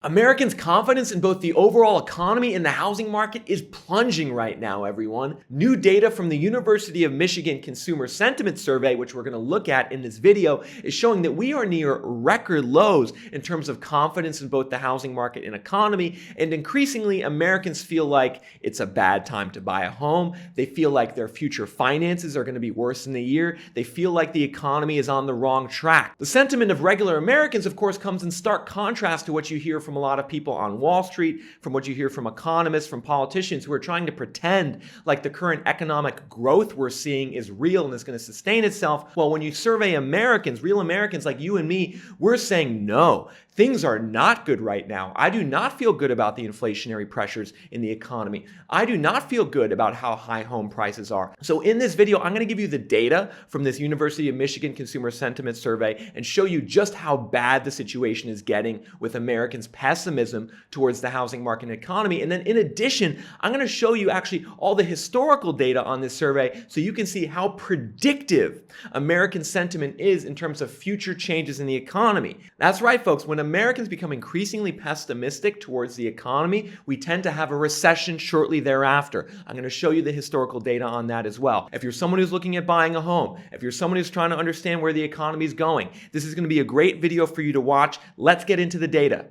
Americans' confidence in both the overall economy and the housing market is plunging right now, everyone. New data from the University of Michigan Consumer Sentiment Survey, which we're going to look at in this video, is showing that we are near record lows in terms of confidence in both the housing market and economy, and increasingly Americans feel like it's a bad time to buy a home. They feel like their future finances are going to be worse in a year. They feel like the economy is on the wrong track. The sentiment of regular Americans, of course, comes in stark contrast to what you hear from a lot of people on Wall Street, from what you hear from economists, from politicians who are trying to pretend like the current economic growth we're seeing is real and is going to sustain itself. Well, when you survey Americans, real Americans like you and me, we're saying no. Things are not good right now. I do not feel good about the inflationary pressures in the economy. I do not feel good about how high home prices are. So in this video, I'm going to give you the data from this University of Michigan Consumer Sentiment Survey and show you just how bad the situation is getting with Americans' pessimism towards the housing market and economy. And then in addition, I'm going to show you actually all the historical data on this survey so you can see how predictive American sentiment is in terms of future changes in the economy. That's right, folks. When Americans become increasingly pessimistic towards the economy, we tend to have a recession shortly thereafter. I'm going to show you the historical data on that as well. If you're someone who's looking at buying a home, if you're someone who's trying to understand where the economy is going, this is going to be a great video for you to watch. Let's get into the data.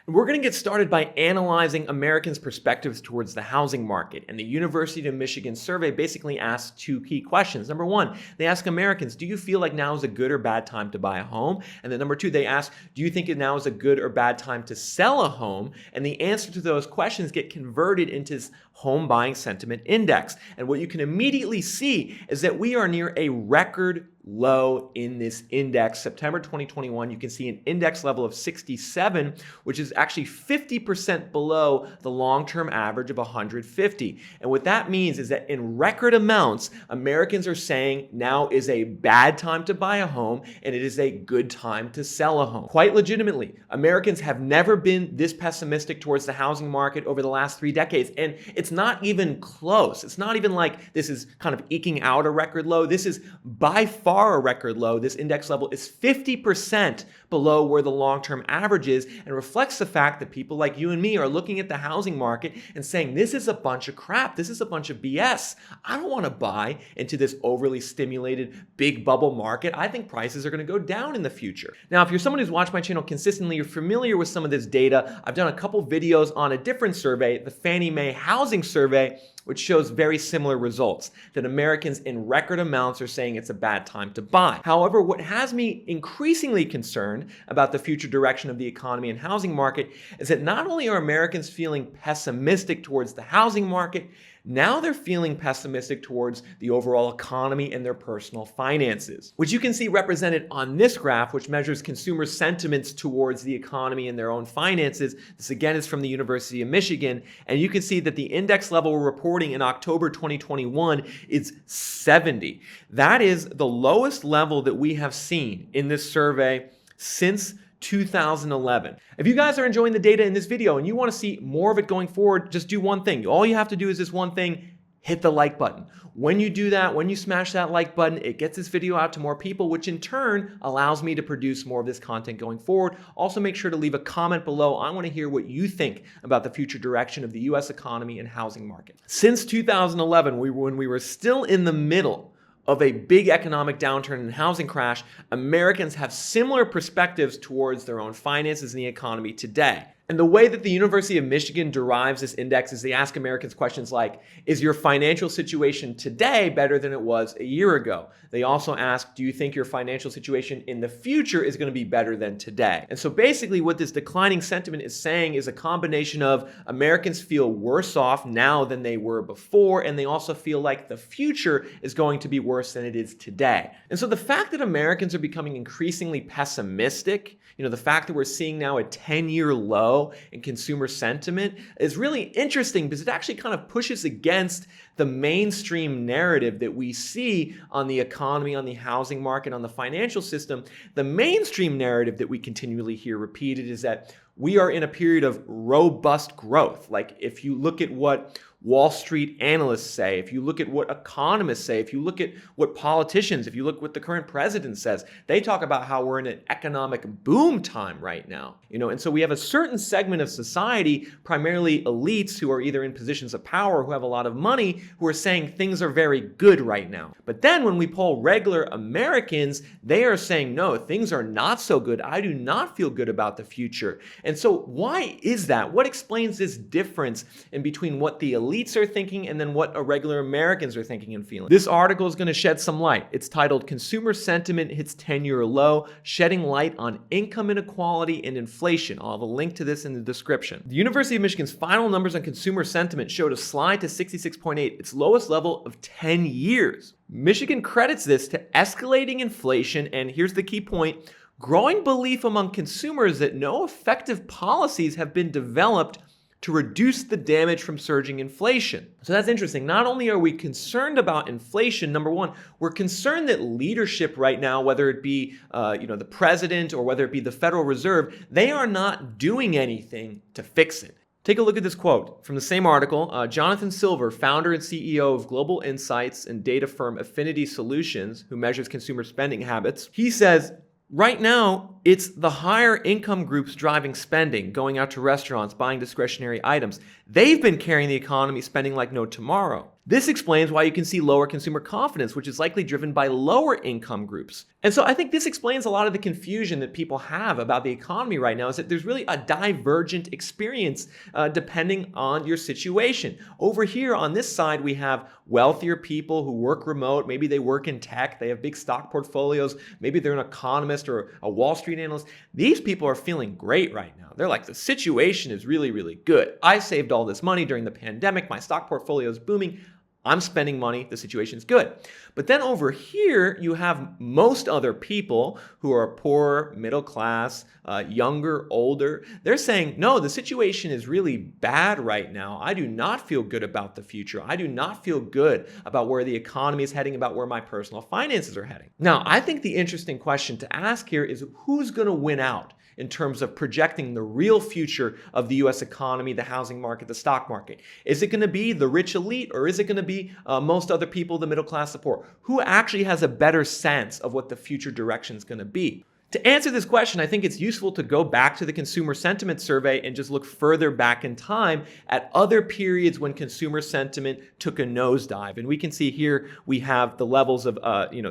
We're going to get started by analyzing Americans' perspectives towards the housing market. And the University of Michigan survey basically asks two key questions. Number one, they ask Americans, do you feel like now is a good or bad time to buy a home? And then number two, they ask, do you think now is a good or bad time to sell a home? And the answer to those questions get converted into this home buying sentiment index. And what you can immediately see is that we are near a record low in this index. September 2021, you can see an index level of 67, which is actually 50% below the long-term average of 150. And what that means is that in record amounts, Americans are saying now is a bad time to buy a home and it is a good time to sell a home. Quite legitimately, Americans have never been this pessimistic towards the housing market over the last 3 decades. And it's not even close. It's not even like this is kind of eking out a record low. This is by far a record low. This index level is 50% below where the long-term average is and reflects the fact that people like you and me are looking at the housing market and saying, this is a bunch of crap. This is a bunch of BS. I don't want to buy into this overly stimulated big bubble market. I think prices are going to go down in the future. Now, if you're someone who's watched my channel consistently, you're familiar with some of this data. I've done a couple videos on a different survey, the Fannie Mae Housing Survey, which shows very similar results, that Americans in record amounts are saying it's a bad time to buy. However, what has me increasingly concerned about the future direction of the economy and housing market is that not only are Americans feeling pessimistic towards the housing market, now they're feeling pessimistic towards the overall economy and their personal finances, which you can see represented on this graph, which measures consumer sentiments towards the economy and their own finances. This again is from the University of Michigan, and you can see that the index level we're reporting in October 2021 is 70. That is the lowest level that we have seen in this survey since 2011. If you guys are enjoying the data in this video and you want to see more of it going forward, just do one thing. All you have to do is this one thing: hit the like button. When you do that, when you smash that like button, it gets this video out to more people, which in turn allows me to produce more of this content going forward. Also, make sure to leave a comment below. I want to hear what you think about the future direction of the US economy and housing market. Since 2011, when we were still in the middle of a big economic downturn and housing crash, Americans have similar perspectives towards their own finances and the economy today. And the way that the University of Michigan derives this index is they ask Americans questions like, is your financial situation today better than it was a year ago? They also ask, do you think your financial situation in the future is going to be better than today? And so basically what this declining sentiment is saying is a combination of Americans feel worse off now than they were before, and they also feel like the future is going to be worse than it is today. And so the fact that Americans are becoming increasingly pessimistic, the fact that we're seeing now a 10-year low in consumer sentiment is really interesting because it actually kind of pushes against the mainstream narrative that we see on the economy, on the housing market, on the financial system. The mainstream narrative that we continually hear repeated is that we are in a period of robust growth. Like if you look at what Wall Street analysts say, if you look at what economists say, if you look at what politicians, if you look at what the current president says, they talk about how we're in an economic boom time right now. And so we have a certain segment of society, primarily elites who are either in positions of power, who have a lot of money, who are saying things are very good right now. But then when we poll regular Americans, they are saying, no, things are not so good. I do not feel good about the future. And so why is that? What explains this difference in between what the elites are thinking and then what regular Americans are thinking and feeling? This article is going to shed some light. It's titled Consumer Sentiment Hits 10-Year Low, Shedding Light on Income Inequality and Inflation. I'll have a link to this in the description. The University of Michigan's final numbers on consumer sentiment showed a slide to 66.8, its lowest level of 10 years. Michigan credits this to escalating inflation, and here's the key point: growing belief among consumers that no effective policies have been developed to reduce the damage from surging inflation. So that's interesting. Not only are we concerned about inflation, number one, we're concerned that leadership right now, whether it be the president or whether it be the Federal Reserve, they are not doing anything to fix it. Take a look at this quote from the same article. Jonathan Silver, founder and CEO of global insights and data firm Affinity Solutions, who measures consumer spending habits, he says, right now, it's the higher income groups driving spending, going out to restaurants, buying discretionary items. They've been carrying the economy, spending like no tomorrow. This explains why you can see lower consumer confidence, which is likely driven by lower income groups. And so I think this explains a lot of the confusion that people have about the economy right now, is that there's really a divergent experience depending on your situation. Over here on this side, we have wealthier people who work remote. Maybe they work in tech. They have big stock portfolios. Maybe they're an economist or a Wall Street analyst. These people are feeling great right now. They're like, the situation is really, really good. I saved all this money during the pandemic. My stock portfolio is booming. I'm spending money, the situation's good. But then over here, you have most other people who are poor, middle class, younger, older. They're saying, no, the situation is really bad right now. I do not feel good about the future. I do not feel good about where the economy is heading, about where my personal finances are heading. Now, I think the interesting question to ask here is, who's going to win out in terms of projecting the real future of the US economy, the housing market, the stock market? Is it going to be the rich elite, or is it going to be most other people, the middle class, the poor? Who actually has a better sense of what the future direction is going to be? To answer this question, I think it's useful to go back to the Consumer Sentiment Survey and just look further back in time at other periods when consumer sentiment took a nosedive. And we can see here we have the levels of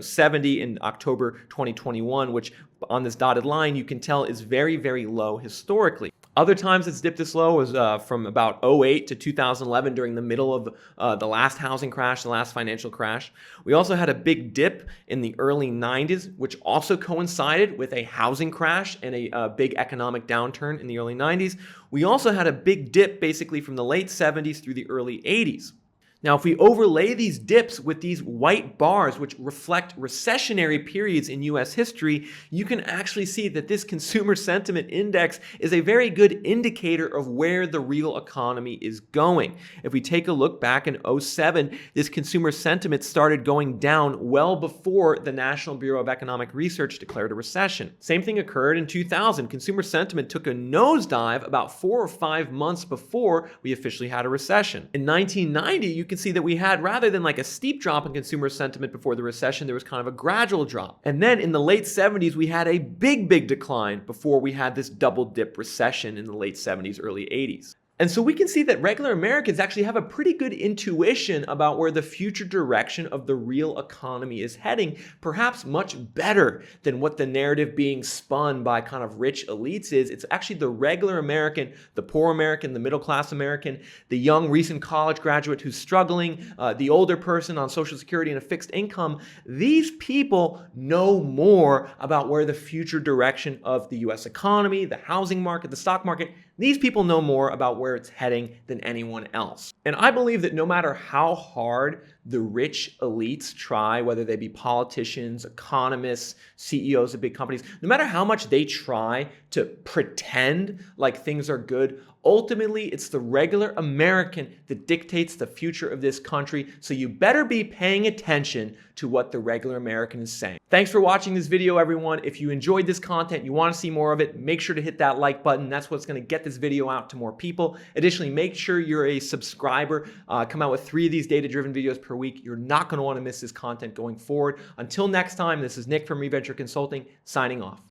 70 in October 2021, which on this dotted line you can tell is very, very low historically. Other times it's dipped this low was from about 2008 to 2011 during the middle of the last housing crash, the last financial crash. We also had a big dip in the early 90s, which also coincided with a housing crash and a big economic downturn in the early 90s. We also had a big dip basically from the late 70s through the early 80s. Now, if we overlay these dips with these white bars, which reflect recessionary periods in US history, you can actually see that this consumer sentiment index is a very good indicator of where the real economy is going. If we take a look back in 2007, this consumer sentiment started going down well before the National Bureau of Economic Research declared a recession. Same thing occurred in 2000. Consumer sentiment took a nosedive about 4 or 5 months before we officially had a recession. In 1990, you can see that we had, rather than like a steep drop in consumer sentiment before the recession, there was kind of a gradual drop. And then in the late 70s, we had a big decline before we had this double dip recession in the late 70s, early 80s. And so we can see that regular Americans actually have a pretty good intuition about where the future direction of the real economy is heading, perhaps much better than what the narrative being spun by kind of rich elites is. It's actually the regular American, the poor American, the middle class American, the young recent college graduate who's struggling, the older person on Social Security and a fixed income. These people know more about where the future direction of the US economy, the housing market, the stock market, these people know more about where it's heading than anyone else. And I believe that no matter how hard the rich elites try, whether they be politicians, economists, CEOs of big companies, no matter how much they try to pretend like things are good, ultimately it's the regular American that dictates the future of this country. So you better be paying attention to what the regular American is saying. Thanks for watching this video, everyone. If you enjoyed this content, you want to see more of it, make sure to hit that like button. That's what's going to get this video out to more people. Additionally, make sure you're a subscriber. Come out with 3 of these data-driven videos per week. You're not going to want to miss this content going forward. Until next time, this is Nick from ReVenture Consulting, signing off.